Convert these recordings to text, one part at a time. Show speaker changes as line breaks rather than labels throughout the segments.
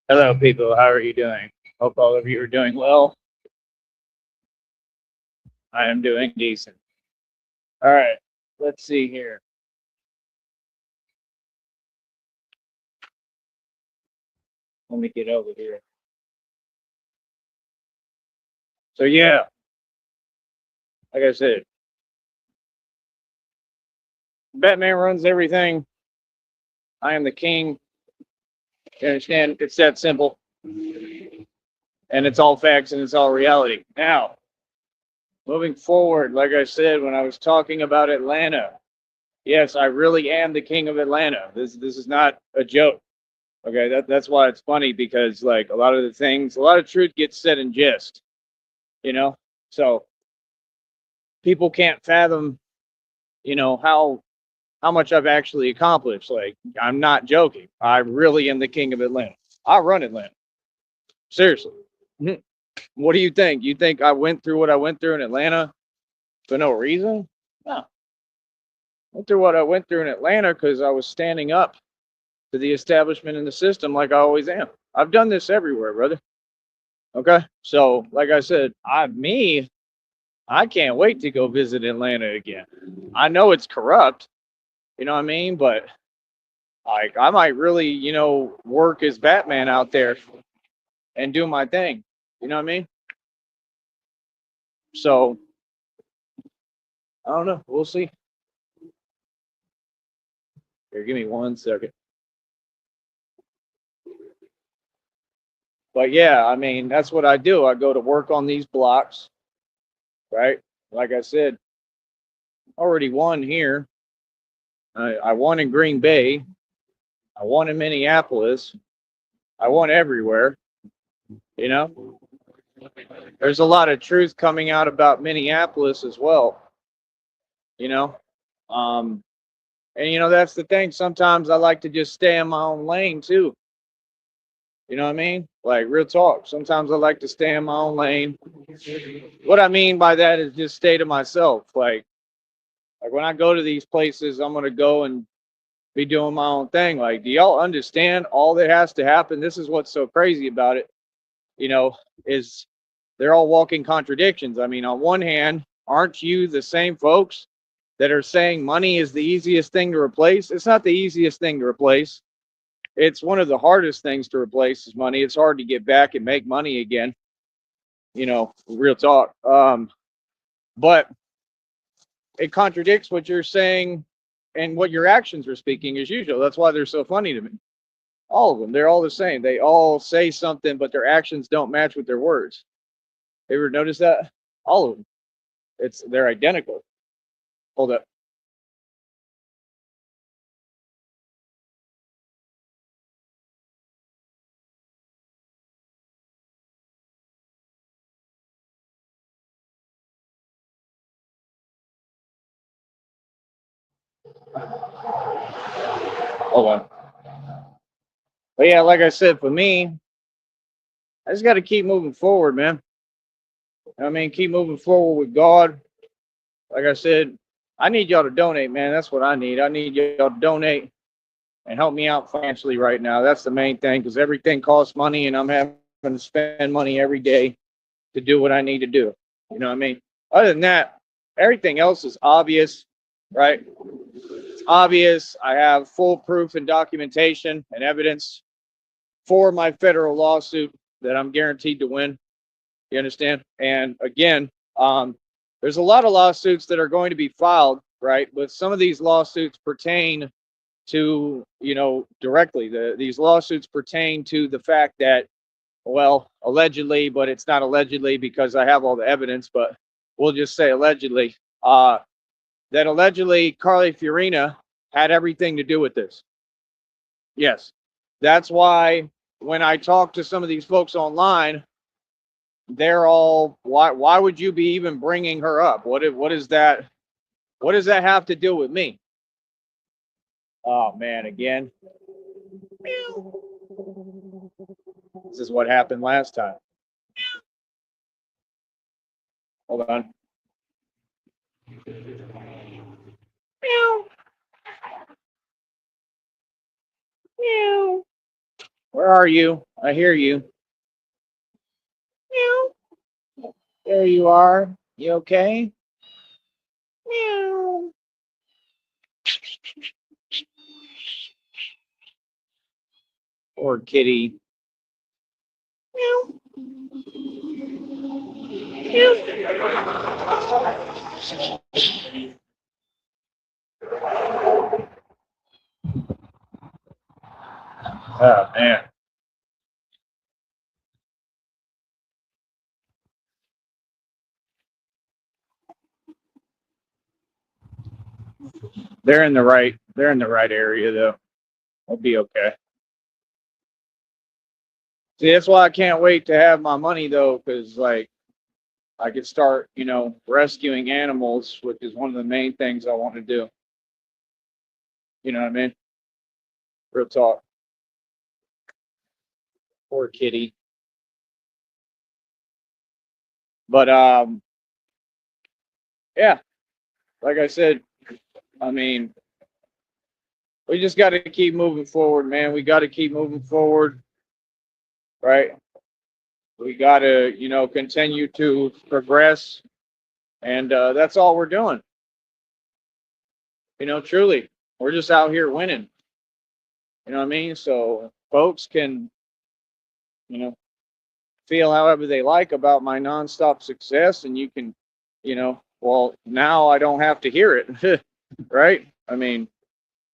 Hello, people. How are you doing? Hope all of you are doing well. I am doing decent. All right. Let's see here. Let me get over here. So, yeah, like I said, Batman runs everything. I am the king. You understand? It's that simple. And it's all facts and it's all reality. Now, moving forward, like I said, when I was talking about Atlanta, yes, I really am the king of Atlanta. This is not a joke. Okay, that's why it's funny because like a lot of the things, a lot of truth gets said in jest, you know. So people can't fathom, how much I've actually accomplished. Like I'm not joking. I really am the king of Atlanta. I run Atlanta. Seriously. Mhm. What do you think? You think I went through what I went through in Atlanta for no reason? No. I went through what I went through in Atlanta because I was standing up to the establishment and the system like I always am. I've done this everywhere, brother. Okay. So, like I said, I can't wait to go visit Atlanta again. I know it's corrupt, you know what I mean? But like, I might really, work as Batman out there and do my thing. You know what I mean? So I don't know. We'll see. Here, give me 1 second. But yeah, I mean, that's what I do. I go to work on these blocks, right? Like I said, already won here. I won in Green Bay. I won in Minneapolis. I won everywhere. You know, there's a lot of truth coming out about Minneapolis as well. You know, um, and that's the thing. Sometimes I like to just stay in my own lane too. You know what I mean? Like real talk. Sometimes I like to stay in my own lane. What I mean by that is just stay to myself. Like when I go to these places, I'm gonna go and be doing my own thing. Like, do y'all understand all that has to happen? This is what's so crazy about it, you know, is they're all walking contradictions. I mean, on one hand, aren't you the same folks that are saying money is the easiest thing to replace? It's not the easiest thing to replace. It's one of the hardest things to replace is money. It's hard to get back and make money again, real talk. But it contradicts what you're saying and what your actions are speaking as usual. That's why they're so funny to me. All of them, they're all the same. They all say something, but their actions don't match with their words. You ever notice that? All of them. They're identical. Hold up. Hold on. But yeah, like I said, for me, I just got to keep moving forward, man. I mean, keep moving forward with God. Like I said, I need y'all to donate, man. That's what I need. I need y'all to donate and help me out financially right now. That's the main thing because everything costs money, and I'm having to spend money every day to do what I need to do. You know what I mean? Other than that, everything else is obvious, right? It's obvious. I have full proof and documentation and evidence for my federal lawsuit that I'm guaranteed to win. You understand? And again, there's a lot of lawsuits that are going to be filed, right? But some of these lawsuits pertain to, directly. These lawsuits pertain to the fact that, well, allegedly, but it's not allegedly because I have all the evidence, but we'll just say allegedly, that allegedly Carly Fiorina had everything to do with this. Yes. That's why when I talk to some of these folks online, they're all, why would you be even bringing her up? What does that have to do with me? Oh man, again. This is what happened last time. Hold on. Meow. Meow. Where are you? I hear you. Meow. There you are. You okay? Meow. Poor kitty. Meow. Oh man. They're in the right area though. I'll be okay. See, that's why I can't wait to have my money though, because like I could start, rescuing animals, which is one of the main things I want to do. You know what I mean? Real talk. Poor kitty. But yeah, like I said, I mean, we just got to keep moving forward, man. We got to keep moving forward, right? We got to, continue to progress, and that's all we're doing. Truly, we're just out here winning. You know what I mean? So folks can, you know, feel however they like about my nonstop success, and you can, well, now I don't have to hear it, right? I mean,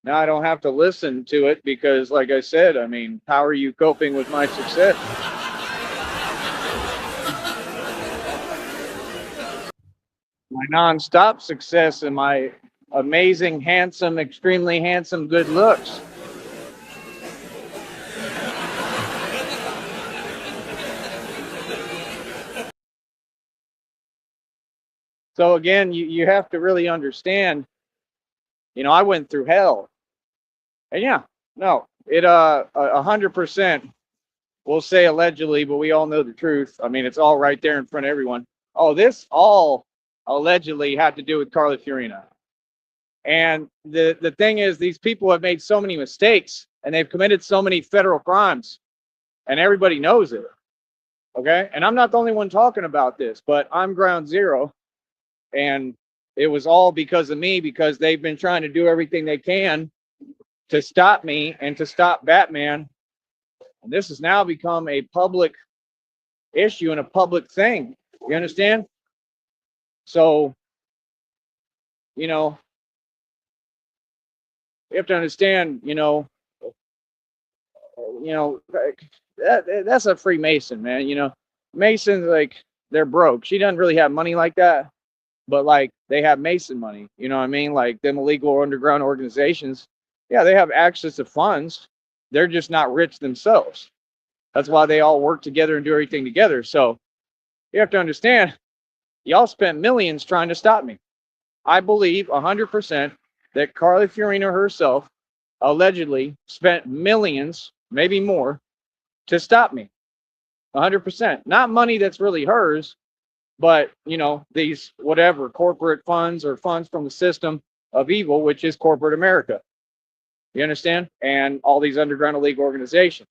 now I don't have to listen to it because, like I said, I mean, how are you coping with my success? My nonstop success and my amazing, handsome, extremely handsome good looks. So again, you have to really understand, I went through hell. And yeah, no, it 100%, we'll say allegedly, but we all know the truth. I mean, it's all right there in front of everyone. Oh, this all allegedly had to do with Carly Fiorina. And the thing is, these people have made so many mistakes and they've committed so many federal crimes, and everybody knows it. Okay. And I'm not the only one talking about this, but I'm ground zero. And it was all because of me, because they've been trying to do everything they can to stop me and to stop Batman. And this has now become a public issue and a public thing. You understand? So, you know, you have to understand, that's a Freemason, man. Masons, like, they're broke. She doesn't really have money like that, but like they have Mason money. You know what I mean? Like them illegal underground organizations, yeah, they have access to funds. They're just not rich themselves. That's why they all work together and do everything together. So you have to understand, y'all spent millions trying to stop me. I believe 100% that Carly Fiorina herself allegedly spent millions, maybe more, to stop me. 100%. Not money that's really hers, but these whatever corporate funds or funds from the system of evil, which is corporate America. You understand? And all these underground illegal organizations.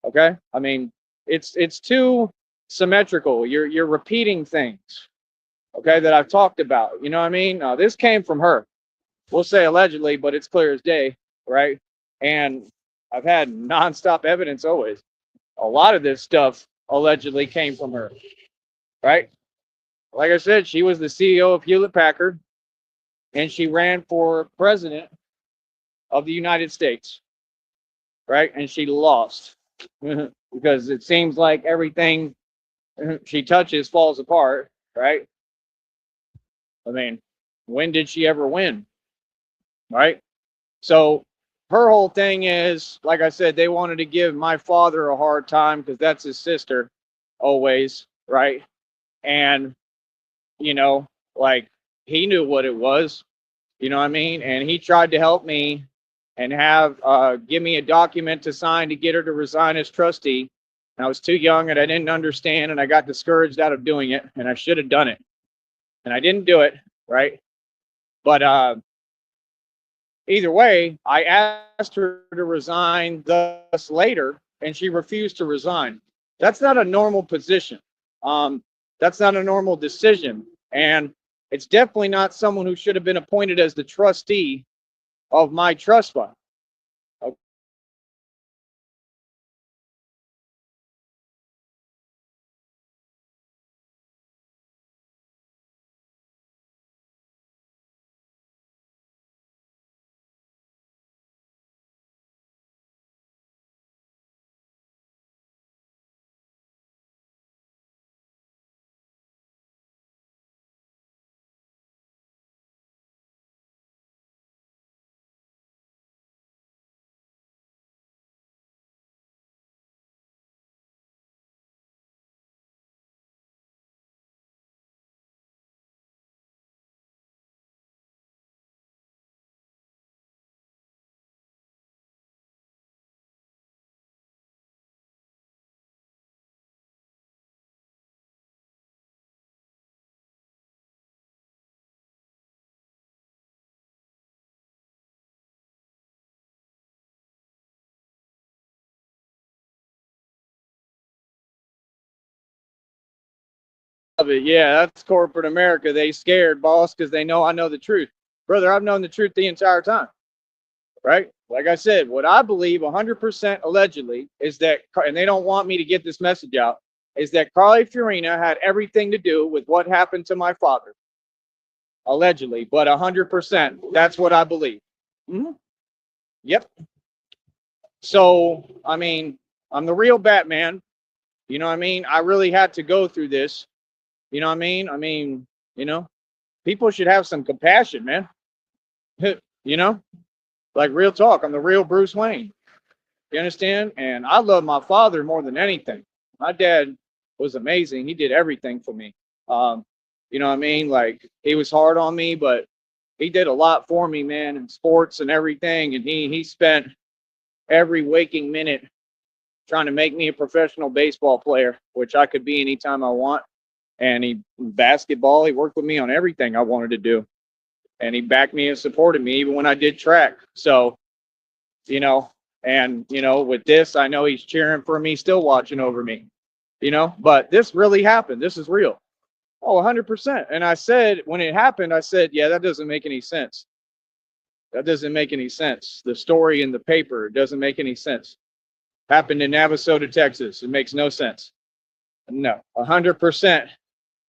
Okay? I mean, it's too symmetrical. You're repeating things, okay, that I've talked about. You know what I mean? This came from her. We'll say allegedly, but it's clear as day, right? And I've had nonstop evidence always. A lot of this stuff allegedly came from her, right? Like I said, she was the CEO of Hewlett Packard, and she ran for president of the United States, right? And she lost because it seems like everything she touches falls apart, right? I mean, when did she ever win, right? So her whole thing is, like I said, they wanted to give my father a hard time because that's his sister, always, right? And, like he knew what it was, you know what I mean? And he tried to help me and have give me a document to sign to get her to resign as trustee. And I was too young and I didn't understand, and I got discouraged out of doing it, and I should have done it. And I didn't do it, right? But either way, I asked her to resign thus later, and she refused to resign. That's not a normal position. That's not a normal decision. And it's definitely not someone who should have been appointed as the trustee of my trust fund. Of it. Yeah, that's corporate America. They scared, boss, because they know I know the truth. Brother, I've known the truth the entire time, right? Like I said, what I believe 100% allegedly is that, and they don't want me to get this message out, is that Carly Fiorina had everything to do with what happened to my father. Allegedly, but 100%. That's what I believe. Mm-hmm. Yep. So, I mean, I'm the real Batman. You know what I mean? I really had to go through this. You know what I mean? I mean, you know, people should have some compassion, man. You know, like real talk. I'm the real Bruce Wayne. You understand? And I love my father more than anything. My dad was amazing. He did everything for me. You know what I mean? Like he was hard on me, but he did a lot for me, man, in sports and everything. And he spent every waking minute trying to make me a professional baseball player, which I could be anytime I want. And he basketball, he worked with me on everything I wanted to do. And he backed me and supported me even when I did track. So, you know, and you know, with this, I know he's cheering for me, still watching over me. You know, but this really happened. This is real. Oh, 100%. And I said, when it happened, I said, yeah, that doesn't make any sense. That doesn't make any sense. The story in the paper doesn't make any sense. Happened in Navasota, Texas. It makes no sense. No, 100%.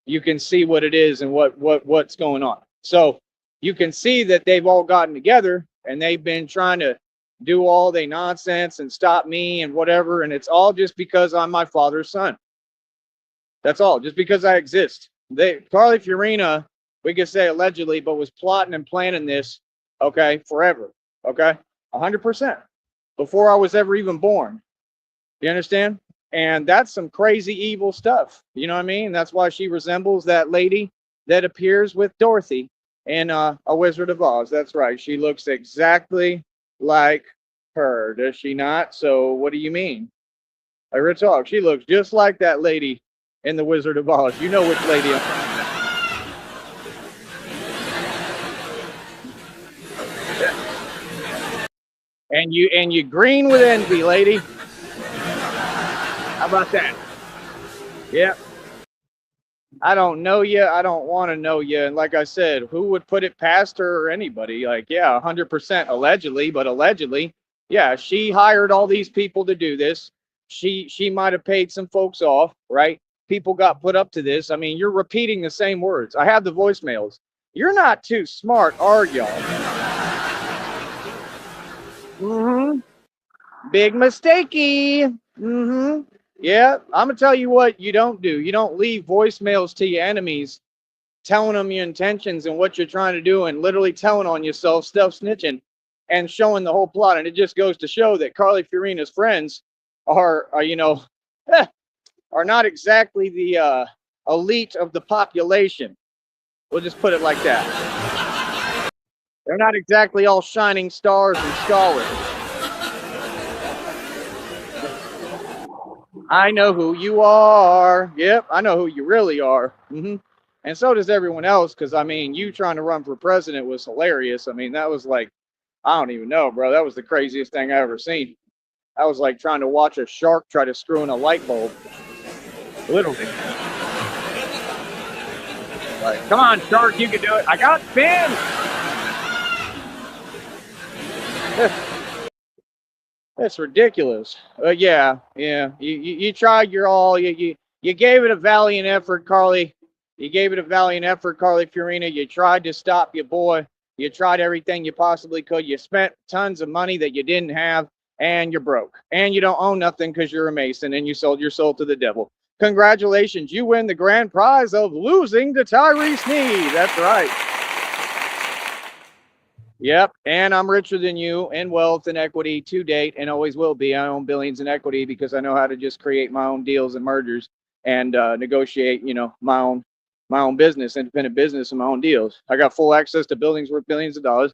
You can see what it is and what's going on. So you can see that they've all gotten together and they've been trying to do all the nonsense and stop me and whatever. And it's all just because I'm my father's son. That's all. Just because I exist. Carly Fiorina, we could say allegedly, but was plotting and planning this, okay, forever. Okay, 100% before I was ever even born. You understand? And that's some crazy evil stuff. You know what I mean? That's why she resembles that lady that appears with Dorothy in A Wizard of Oz. That's right. She looks exactly like her, does she not? So what do you mean? Like real talk, she looks just like that lady in The Wizard of Oz. You know which lady and you green with envy, lady. How about that? Yeah. I don't know you. I don't want to know you. And like I said, who would put it past her or anybody? Like, yeah, 100% allegedly, but allegedly, yeah, she hired all these people to do this. She might have paid some folks off, right? People got put up to this. I mean, you're repeating the same words. I have the voicemails. You're not too smart, are y'all? Mm-hmm. Big mistakey. Mm-hmm. Yeah, I'm gonna tell you what you don't do. You don't leave voicemails to your enemies, telling them your intentions and what you're trying to do, and literally telling on yourself, self snitching, and showing the whole plot. And it just goes to show that Carly Fiorina's friends are you know, are not exactly the elite of the population. We'll just put it like that. They're not exactly all shining stars and scholars. I know who you are. Yep, I know who you really are. Mm-hmm. And so does everyone else. Because I mean, you trying to run for president was hilarious. I mean, that was like, I don't even know, bro. That was the craziest thing I ever seen. I was like trying to watch a shark try to screw in a light bulb. Literally. Like, come on, shark, you can do it. I got fins. That's ridiculous. Yeah. You tried your all. You gave it a valiant effort, Carly. You gave it a valiant effort, Carly Fiorina. You tried to stop your boy. You tried everything you possibly could. You spent tons of money that you didn't have, and you're broke. And you don't own nothing because you're a Mason, and you sold your soul to the devil. Congratulations. You win the grand prize of losing to Tyree Sneed. That's right. Yep, and I'm richer than you in wealth and equity to date, and always will be. I own billions in equity because I know how to just create my own deals and mergers and negotiate, my own business, independent business, and my own deals. I got full access to buildings worth billions of dollars.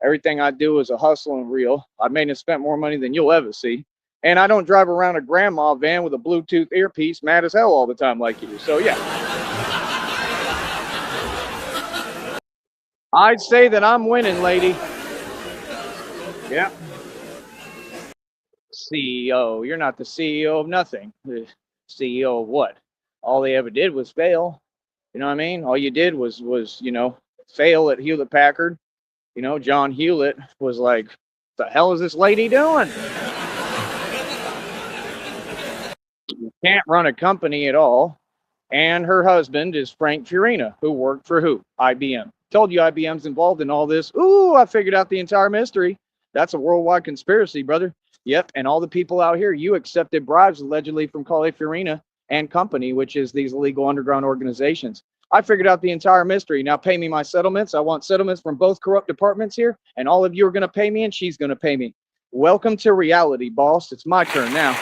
Everything I do is a hustle and real. I made and spent more money than you'll ever see, and I don't drive around a grandma van with a Bluetooth earpiece, mad as hell all the time like you. So yeah. I'd say that I'm winning, lady. Yeah. CEO. You're not the CEO of nothing. The CEO of what? All they ever did was fail. You know what I mean? All you did was fail at Hewlett Packard. John Hewlett was like, "The hell is this lady doing?" You can't run a company at all. And her husband is Frank Fiorina, who worked for who? IBM. Told you IBM's involved in all this. Ooh, I figured out the entire mystery. That's a worldwide conspiracy, brother. Yep, and all the people out here, you accepted bribes allegedly from Carly Fiorina and company, which is these illegal underground organizations. I figured out the entire mystery. Now pay me my settlements. I want settlements from both corrupt departments here, and all of you are going to pay me, and she's going to pay me. Welcome to reality, boss. It's my turn now.